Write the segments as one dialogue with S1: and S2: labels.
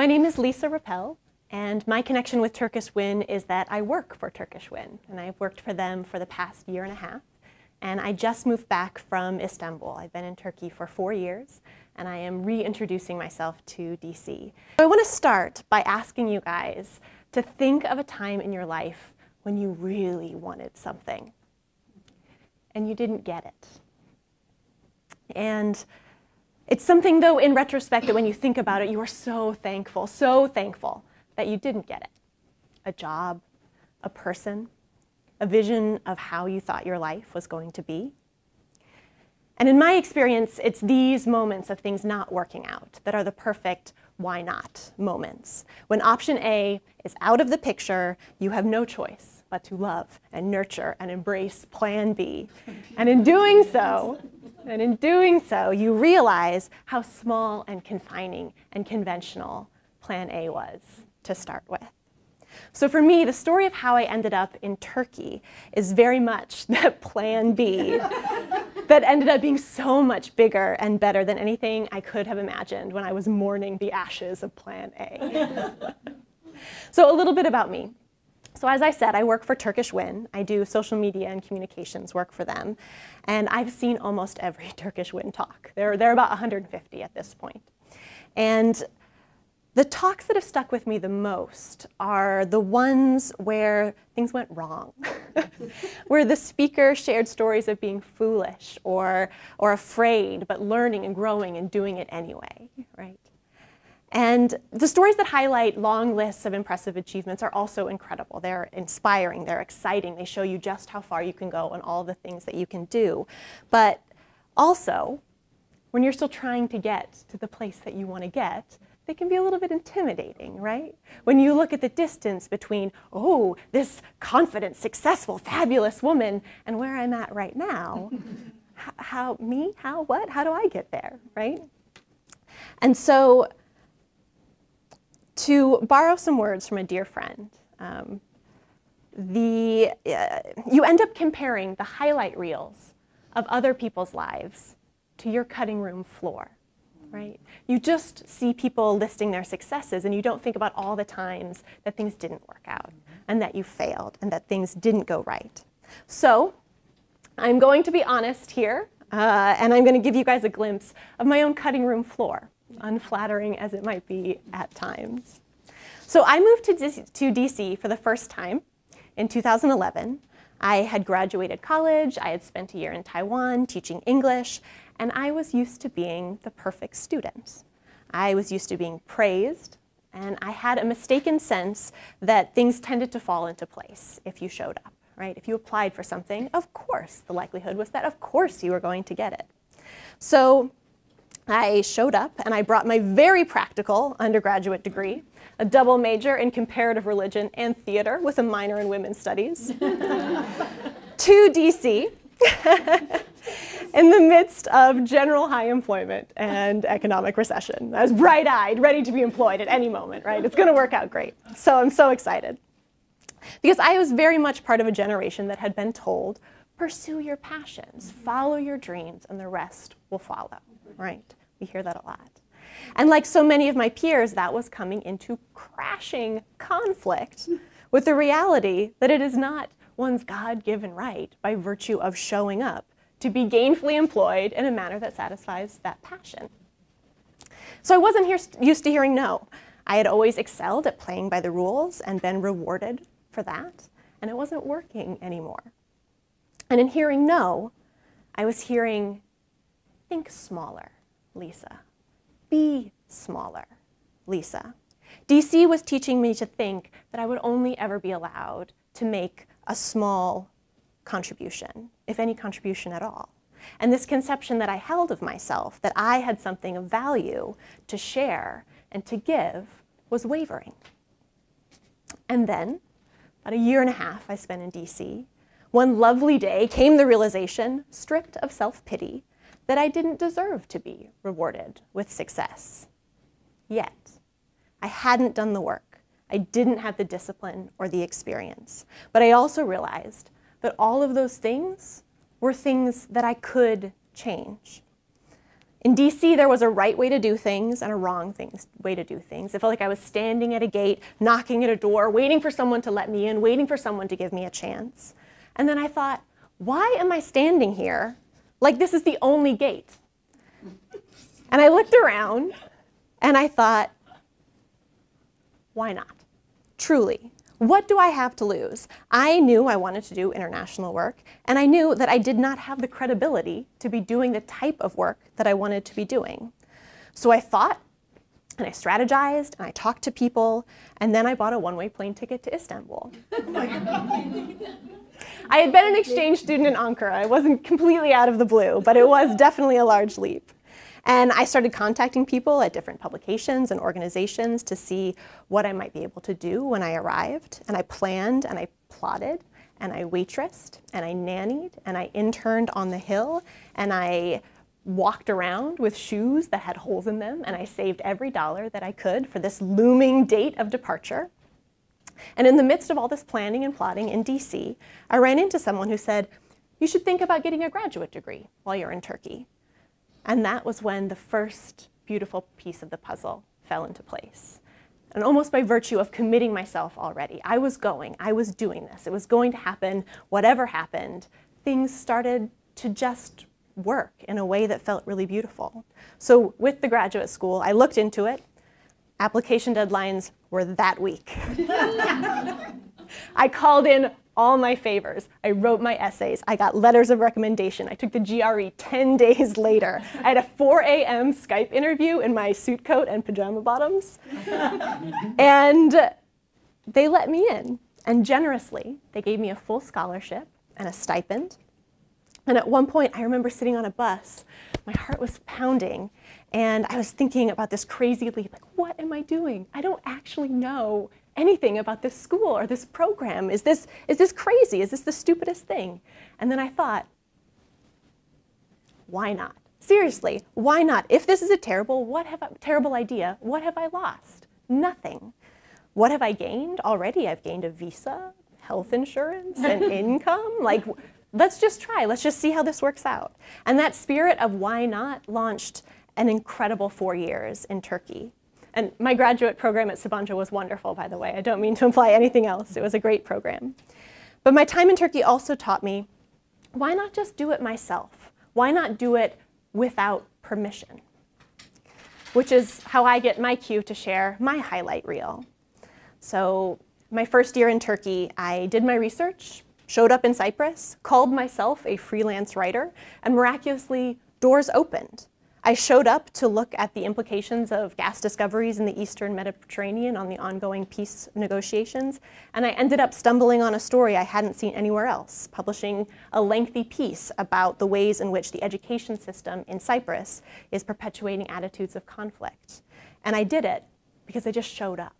S1: My name is Lisa Reppell, and my connection with TurkishWIN is that I work for TurkishWIN, and I've worked for them for the past year and a half. And I just moved back from Istanbul. I've been in Turkey for 4 years, and I am reintroducing myself to DC. So I want to start by asking you guys to think of a time in your life when you really wanted something, and you didn't get it. And it's something, though, in retrospect, that when you think about it, you are so thankful that you didn't get it. A job, a person, a vision of how you thought your life was going to be. And in my experience, it's these moments of things not working out that are the perfect why not moments. When option A is out of the picture, you have no choice but to love and nurture and embrace plan B. And in doing so, you realize how small and confining and conventional plan A was to start with. So for me, the story of how I ended up in Turkey is very much that plan B that ended up being so much bigger and better than anything I could have imagined when I was mourning the ashes of plan A. So a little bit about me. So as I said, I work for TurkishWIN. I do social media and communications work for them. And I've seen almost every TurkishWIN talk. There are about 150 at this point. And the talks that have stuck with me the most are the ones where things went wrong, where the speaker shared stories of being foolish or afraid, but learning and growing and doing it anyway, right? And the stories that highlight long lists of impressive achievements are also incredible. They're inspiring, they're exciting, they show you just how far you can go and all the things that you can do. But also, when you're still trying to get to the place that you want to get, they can be a little bit intimidating, right? When you look at the distance between, oh, this confident, successful, fabulous woman, and where I'm at right now, how do I get there, right? And so, to borrow some words from a dear friend, you end up comparing the highlight reels of other people's lives to your cutting room floor. Right? You just see people listing their successes and you don't think about all the times that things didn't work out and that you failed and that things didn't go right. So I'm going to be honest here and I'm going to give you guys a glimpse of my own cutting room floor, unflattering as it might be at times. So I moved to DC for the first time in 2011. I had graduated college, I had spent a year in Taiwan teaching English, and I was used to being the perfect student. I was used to being praised, and I had a mistaken sense that things tended to fall into place if you showed up, right? If you applied for something, of course, the likelihood was that of course you were going to get it. So I showed up, and I brought my very practical undergraduate degree, a double major in comparative religion and theater with a minor in women's studies, to DC in the midst of general high employment and economic recession. I was bright-eyed, ready to be employed at any moment, right? It's going to work out great. So I'm so excited. Because I was very much part of a generation that had been told, pursue your passions, follow your dreams, and the rest will follow, right? We hear that a lot. And like so many of my peers, that was coming into crashing conflict with the reality that it is not one's God-given right by virtue of showing up to be gainfully employed in a manner that satisfies that passion. So I wasn't used to hearing no. I had always excelled at playing by the rules and been rewarded for that, and it wasn't working anymore. And in hearing no, I was hearing, think smaller, Lisa. Be smaller, Lisa. DC was teaching me to think that I would only ever be allowed to make a small contribution, if any contribution at all. And this conception that I held of myself, that I had something of value to share and to give, was wavering. And then, about a year and a half I spent in DC, one lovely day came the realization, stripped of self-pity, that I didn't deserve to be rewarded with success. Yet, I hadn't done the work. I didn't have the discipline or the experience. But I also realized that all of those things were things that I could change. In DC, there was a right way to do things and a wrong way to do things. It felt like I was standing at a gate, knocking at a door, waiting for someone to let me in, waiting for someone to give me a chance. And then I thought, why am I standing here like this is the only gate? And I looked around and I thought, why not? Truly, what do I have to lose? I knew I wanted to do international work, and I knew that I did not have the credibility to be doing the type of work that I wanted to be doing. So I thought, and I strategized, and I talked to people, and then I bought a one-way plane ticket to Istanbul. I had been an exchange student in Ankara. I wasn't completely out of the blue, but it was definitely a large leap. And I started contacting people at different publications and organizations to see what I might be able to do when I arrived. And I planned and I plotted and I waitressed and I nannied and I interned on the Hill and I walked around with shoes that had holes in them and I saved every dollar that I could for this looming date of departure. And in the midst of all this planning and plotting in DC, I ran into someone who said, you should think about getting a graduate degree while you're in Turkey. And that was when the first beautiful piece of the puzzle fell into place. And almost by virtue of committing myself already, I was doing this. It was going to happen, whatever happened. Things started to just work in a way that felt really beautiful. So with the graduate school, I looked into it. Application deadlines were that week. I called in all my favors. I wrote my essays. I got letters of recommendation. I took the GRE 10 days later. I had a 4 a.m. Skype interview in my suit coat and pajama bottoms. And they let me in. And generously, they gave me a full scholarship and a stipend. And at one point, I remember sitting on a bus. My heart was pounding. And I was thinking about this crazy leap. Like, what am I doing? I don't actually know anything about this school or this program. Is this crazy? Is this the stupidest thing? And then I thought, why not? Seriously, why not? If this is a terrible idea, what have I lost? Nothing. What have I gained already? I've gained a visa, health insurance, and income. Like, let's just try. Let's just see how this works out. And that spirit of why not launched an incredible 4 years in Turkey. And my graduate program at Sabancı was wonderful, by the way. I don't mean to imply anything else. It was a great program. But my time in Turkey also taught me, why not just do it myself? Why not do it without permission? Which is how I get my cue to share my highlight reel. So my first year in Turkey, I did my research, showed up in Cyprus, called myself a freelance writer, and miraculously, doors opened. I showed up to look at the implications of gas discoveries in the Eastern Mediterranean on the ongoing peace negotiations, and I ended up stumbling on a story I hadn't seen anywhere else, publishing a lengthy piece about the ways in which the education system in Cyprus is perpetuating attitudes of conflict. And I did it because I just showed up.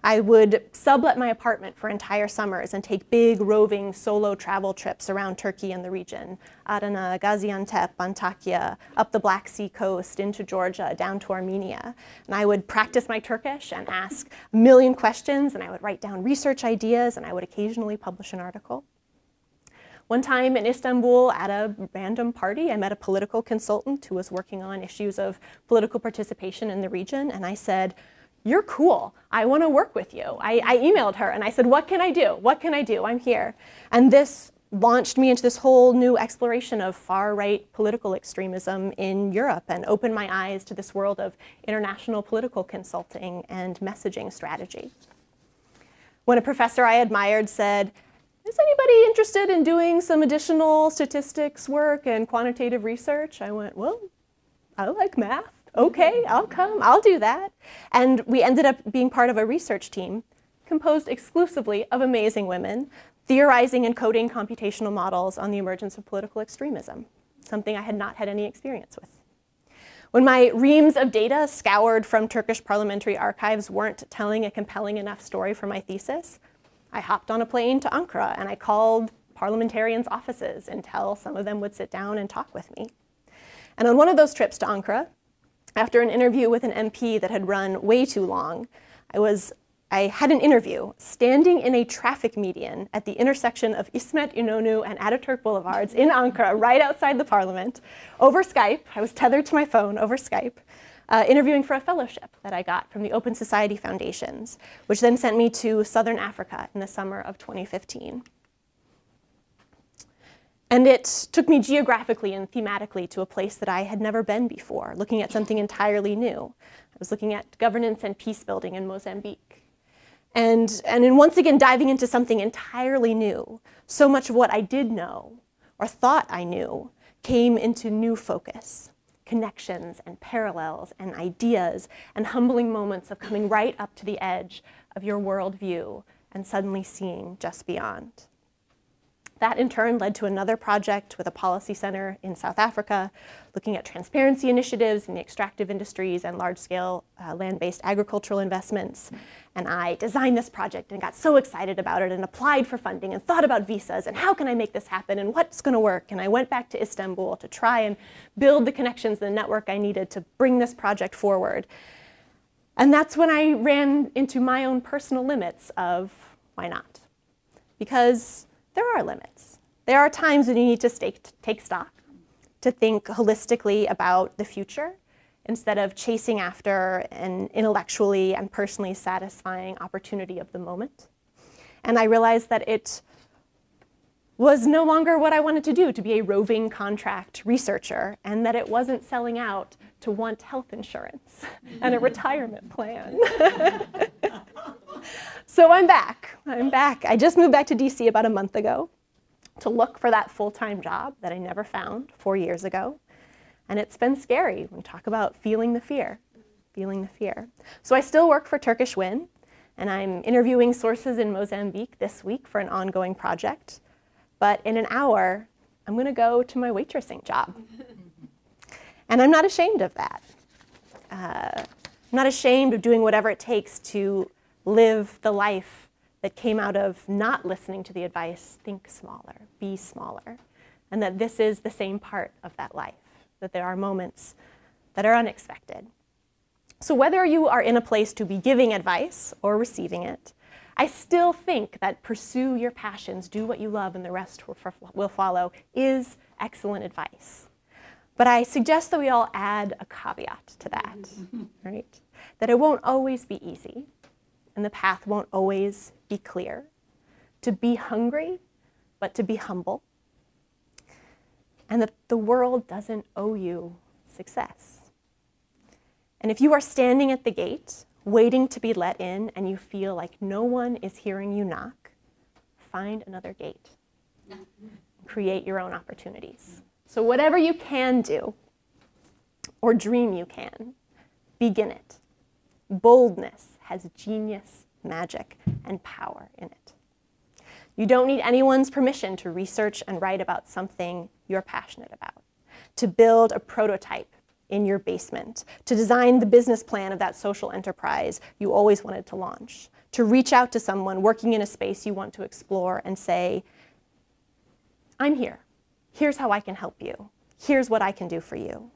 S1: I would sublet my apartment for entire summers and take big, roving, solo travel trips around Turkey and the region. Adana, Gaziantep, Antakya, up the Black Sea coast, into Georgia, down to Armenia. And I would practice my Turkish and ask a million questions, and I would write down research ideas, and I would occasionally publish an article. One time in Istanbul, at a random party, I met a political consultant who was working on issues of political participation in the region, and I said, "You're cool. I want to work with you." I emailed her and I said, "What can I do? What can I do? I'm here." And this launched me into this whole new exploration of far-right political extremism in Europe and opened my eyes to this world of international political consulting and messaging strategy. When a professor I admired said, "Is anybody interested in doing some additional statistics work and quantitative research?" I went, "Well, I like math. Okay, I'll come, I'll do that." And we ended up being part of a research team composed exclusively of amazing women, theorizing and coding computational models on the emergence of political extremism, something I had not had any experience with. When my reams of data scoured from Turkish parliamentary archives weren't telling a compelling enough story for my thesis, I hopped on a plane to Ankara and I called parliamentarians' offices until some of them would sit down and talk with me. And on one of those trips to Ankara, after an interview with an MP that had run way too long, I I had an interview standing in a traffic median at the intersection of İsmet İnönü and Ataturk Boulevards in Ankara, right outside the parliament, over Skype. I was tethered to my phone over Skype, interviewing for a fellowship that I got from the Open Society Foundations, which then sent me to Southern Africa in the summer of 2015. And it took me geographically and thematically to a place that I had never been before, looking at something entirely new. I was looking at governance and peace building in Mozambique. And in once again diving into something entirely new, so much of what I did know, or thought I knew, came into new focus. Connections and parallels and ideas and humbling moments of coming right up to the edge of your worldview and suddenly seeing just beyond. That in turn led to another project with a policy center in South Africa, looking at transparency initiatives in the extractive industries and large-scale land-based agricultural investments. And I designed this project and got so excited about it and applied for funding and thought about visas and how can I make this happen and what's going to work. And I went back to Istanbul to try and build the connections, the network I needed to bring this project forward. And that's when I ran into my own personal limits of why not? Because there are limits. There are times when you need to take stock, to think holistically about the future instead of chasing after an intellectually and personally satisfying opportunity of the moment. And I realized that it was no longer what I wanted to do, to be a roving contract researcher, and that it wasn't selling out to want health insurance and a retirement plan. So I'm back. I just moved back to DC about a month ago to look for that full-time job that I never found 4 years ago. And it's been scary. We talk about feeling the fear. So I still work for TurkishWIN, and I'm interviewing sources in Mozambique this week for an ongoing project. But in an hour, I'm going to go to my waitressing job. And I'm not ashamed of that. I'm not ashamed of doing whatever it takes to live the life that came out of not listening to the advice, think smaller, be smaller, and that this is the same part of that life, that there are moments that are unexpected. So whether you are in a place to be giving advice or receiving it, I still think that pursue your passions, do what you love, and the rest will follow is excellent advice. But I suggest that we all add a caveat to that, right? That it won't always be easy, and the path won't always be clear. To be hungry, but to be humble. And that the world doesn't owe you success. And if you are standing at the gate, waiting to be let in, and you feel like no one is hearing you knock, find another gate. Create your own opportunities. So whatever you can do, or dream you can, begin it. Boldness has genius, magic, and power in it. You don't need anyone's permission to research and write about something you're passionate about, to build a prototype in your basement, to design the business plan of that social enterprise you always wanted to launch, to reach out to someone working in a space you want to explore and say, I'm here. Here's how I can help you. Here's what I can do for you.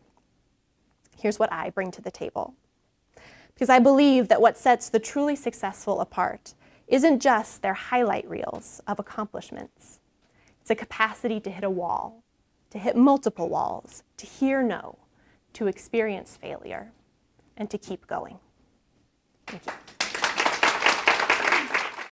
S1: Here's what I bring to the table. Because I believe that what sets the truly successful apart isn't just their highlight reels of accomplishments. It's a capacity to hit a wall, to hit multiple walls, to hear no, to experience failure, and to keep going. Thank you.